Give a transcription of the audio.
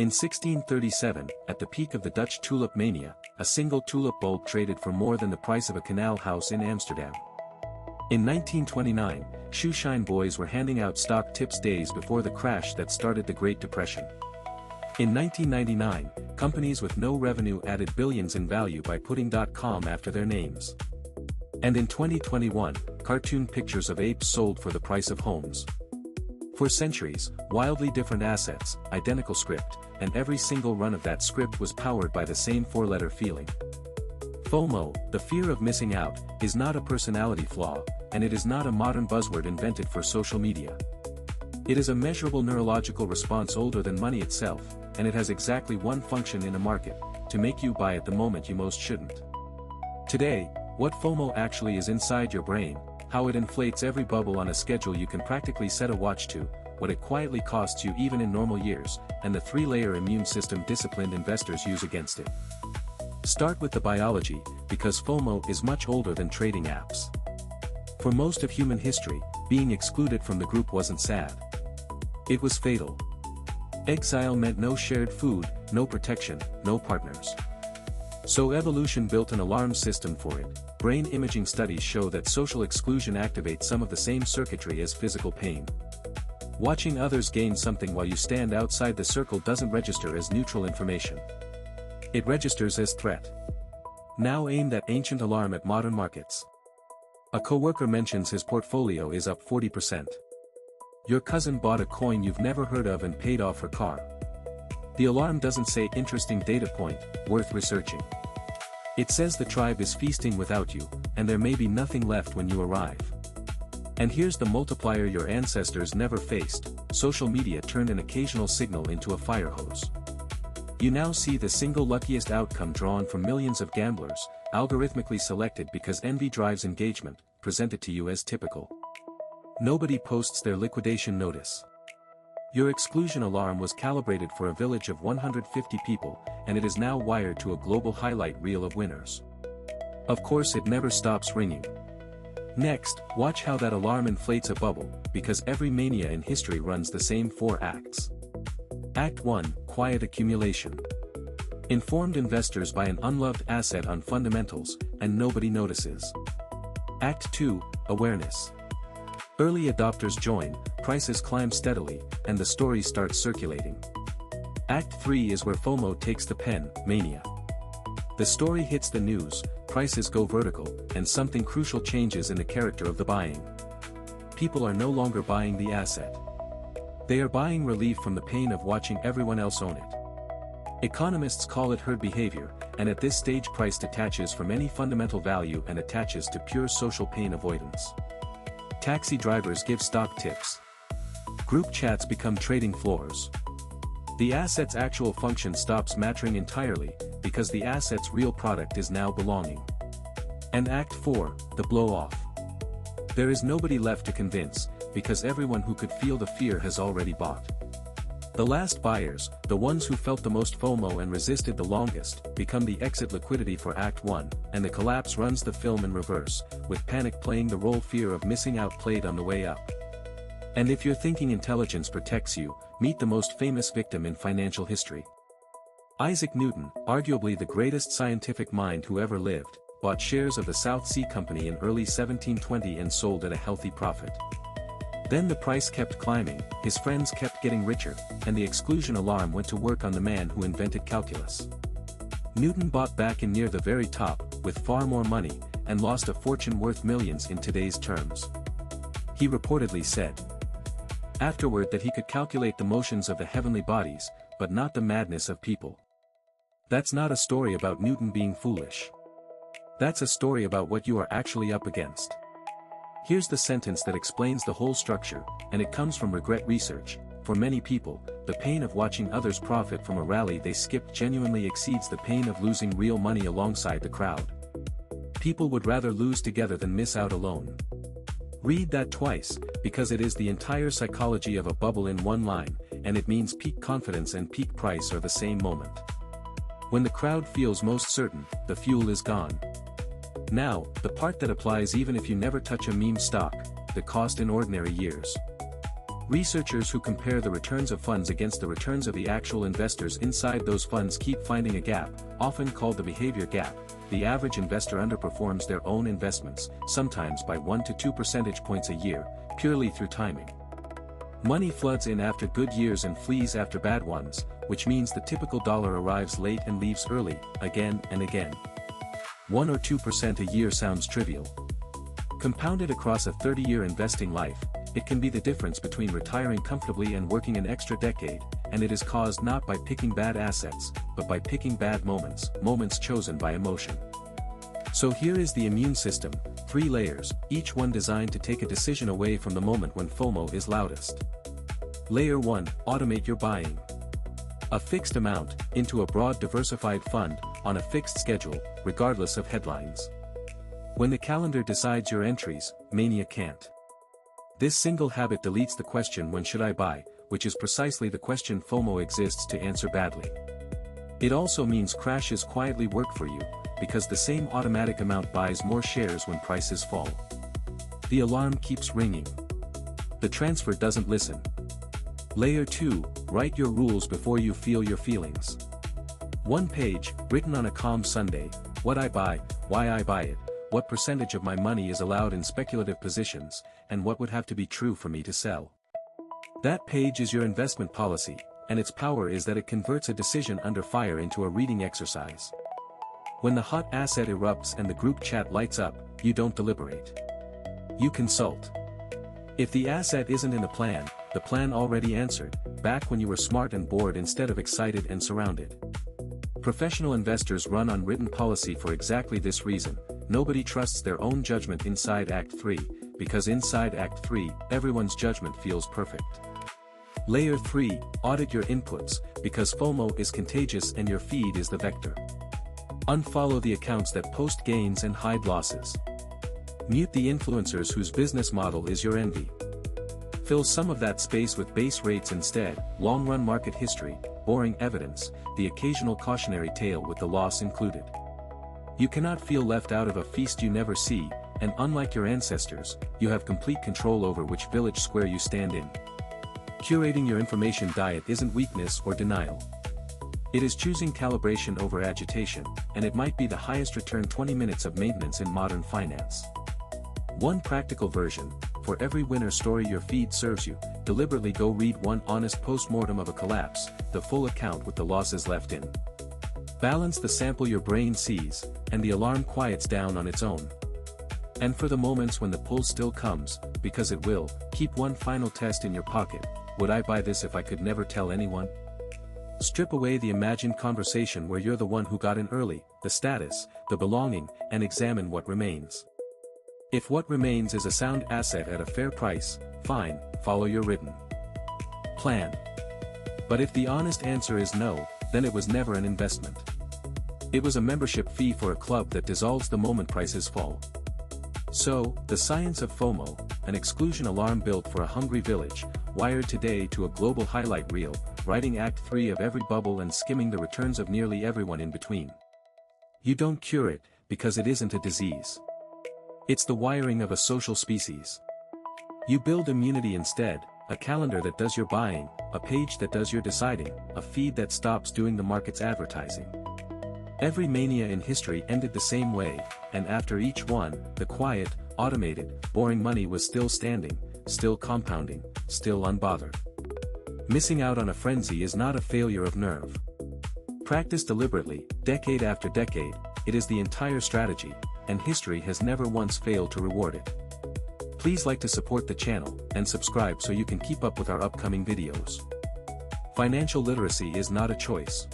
In 1637, at the peak of the Dutch tulip mania, a single tulip bulb traded for more than the price of a canal house in Amsterdam. In 1929, shoeshine boys were handing out stock tips days before the crash that started the Great Depression. In 1999, companies with no revenue added billions in value by putting .com after their names. And in 2021, cartoon pictures of apes sold for the price of homes. For centuries, wildly different assets, identical script, and every single run of that script was powered by the same four-letter feeling. FOMO, the fear of missing out, is not a personality flaw, and it is not a modern buzzword invented for social media. It is a measurable neurological response older than money itself, and it has exactly one function in a market: to make you buy at the moment you most shouldn't. Today, what FOMO actually is inside your brain, how it inflates every bubble on a schedule you can practically set a watch to, what it quietly costs you even in normal years, and the three-layer immune system disciplined investors use against it. Start with the biology, because FOMO is much older than trading apps. For most of human history, being excluded from the group wasn't sad. It was fatal. Exile meant no shared food, no protection, no partners. So evolution built an alarm system for it. Brain imaging studies show that social exclusion activates some of the same circuitry as physical pain. Watching others gain something while you stand outside the circle doesn't register as neutral information. It registers as threat. Now aim that ancient alarm at modern markets. A coworker mentions his portfolio is up 40%. Your cousin bought a coin you've never heard of and paid off her car. The alarm doesn't say interesting data point, worth researching. It says the tribe is feasting without you, and there may be nothing left when you arrive. And here's the multiplier your ancestors never faced: social media turned an occasional signal into a fire hose. You now see the single luckiest outcome drawn from millions of gamblers, algorithmically selected because envy drives engagement, presented to you as typical. Nobody posts their liquidation notice. Your exclusion alarm was calibrated for a village of 150 people, and it is now wired to a global highlight reel of winners. Of course, it never stops ringing. Next, watch how that alarm inflates a bubble, because every mania in history runs the same 4 acts. Act 1, Quiet accumulation. Informed investors buy an unloved asset on fundamentals, and nobody notices. Act 2, Awareness. Early adopters join, prices climb steadily, and the story starts circulating. Act 3 is where FOMO takes the pen, mania. The story hits the news, prices go vertical, and something crucial changes in the character of the buying. People are no longer buying the asset. They are buying relief from the pain of watching everyone else own it. Economists call it herd behavior, and at this stage price detaches from any fundamental value and attaches to pure social pain avoidance. Taxi drivers give stock tips. Group chats become trading floors. The asset's actual function stops mattering entirely, because the asset's real product is now belonging. And Act 4, the blow-off. There is nobody left to convince, because everyone who could feel the fear has already bought. The last buyers, the ones who felt the most FOMO and resisted the longest, become the exit liquidity for Act 1, and the collapse runs the film in reverse, with panic playing the role fear of missing out played on the way up. And if you're thinking intelligence protects you, meet the most famous victim in financial history. Isaac Newton, arguably the greatest scientific mind who ever lived, bought shares of the South Sea Company in early 1720 and sold at a healthy profit. Then the price kept climbing, his friends kept getting richer, and the exclusion alarm went to work on the man who invented calculus. Newton bought back in near the very top, with far more money, and lost a fortune worth millions in today's terms. He reportedly said afterward that he could calculate the motions of the heavenly bodies, but not the madness of people. That's not a story about Newton being foolish. That's a story about what you are actually up against. Here's the sentence that explains the whole structure, and it comes from regret research. For many people, the pain of watching others profit from a rally they skipped genuinely exceeds the pain of losing real money alongside the crowd. People would rather lose together than miss out alone. Read that twice, because it is the entire psychology of a bubble in one line, and it means peak confidence and peak price are the same moment. When the crowd feels most certain, the fuel is gone. Now, the part that applies even if you never touch a meme stock: the cost in ordinary years. Researchers who compare the returns of funds against the returns of the actual investors inside those funds keep finding a gap, often called the behavior gap. The average investor underperforms their own investments, sometimes by 1 to 2 percentage points a year, purely through timing. Money floods in after good years and flees after bad ones, which means the typical dollar arrives late and leaves early, again and again. 1 or 2% a year sounds trivial. Compounded across a 30-year investing life, it can be the difference between retiring comfortably and working an extra decade, and it is caused not by picking bad assets, but by picking bad moments chosen by emotion. So here is the immune system, 3 layers, each one designed to take a decision away from the moment when FOMO is loudest. Layer 1, automate your buying. A fixed amount, into a broad diversified fund, on a fixed schedule, regardless of headlines. When the calendar decides your entries, mania can't. This single habit deletes the question when should I buy, which is precisely the question FOMO exists to answer badly. It also means crashes quietly work for you, because the same automatic amount buys more shares when prices fall. The alarm keeps ringing. The transfer doesn't listen. Layer 2, write your rules before you feel your feelings. 1 page, written on a calm Sunday, what I buy, why I buy it, what percentage of my money is allowed in speculative positions, and what would have to be true for me to sell. That page is your investment policy, and its power is that it converts a decision under fire into a reading exercise. When the hot asset erupts and the group chat lights up, you don't deliberate. You consult. If the asset isn't in the plan already answered, back when you were smart and bored instead of excited and surrounded. Professional investors run on written policy for exactly this reason. Nobody trusts their own judgment inside Act 3, because inside Act 3, everyone's judgment feels perfect. Layer 3, audit your inputs, because FOMO is contagious and your feed is the vector. Unfollow the accounts that post gains and hide losses. Mute the influencers whose business model is your envy. Fill some of that space with base rates instead, long-run market history, boring evidence, the occasional cautionary tale with the loss included. You cannot feel left out of a feast you never see, and unlike your ancestors, you have complete control over which village square you stand in. Curating your information diet isn't weakness or denial. It is choosing calibration over agitation, and it might be the highest return 20 minutes of maintenance in modern finance. One practical version: for every winner story your feed serves you, deliberately go read one honest post-mortem of a collapse, the full account with the losses left in. Balance the sample your brain sees, and the alarm quiets down on its own. And for the moments when the pull still comes, because it will, keep one final test in your pocket: would I buy this if I could never tell anyone? Strip away the imagined conversation where you're the one who got in early, the status, the belonging, and examine what remains. If what remains is a sound asset at a fair price, fine, follow your written plan. But if the honest answer is no, then it was never an investment. It was a membership fee for a club that dissolves the moment prices fall. So, the science of FOMO, an exclusion alarm built for a hungry village, wired today to a global highlight reel, writing Act 3 of every bubble and skimming the returns of nearly everyone in between. You don't cure it, because it isn't a disease. It's the wiring of a social species. You build immunity instead: a calendar that does your buying, a page that does your deciding, a feed that stops doing the market's advertising. Every mania in history ended the same way, and after each one, the quiet, automated, boring money was still standing, still compounding, still unbothered. Missing out on a frenzy is not a failure of nerve. Practiced deliberately, decade after decade, it is the entire strategy, and history has never once failed to reward it. Please like to support the channel, and subscribe so you can keep up with our upcoming videos. Financial literacy is not a choice.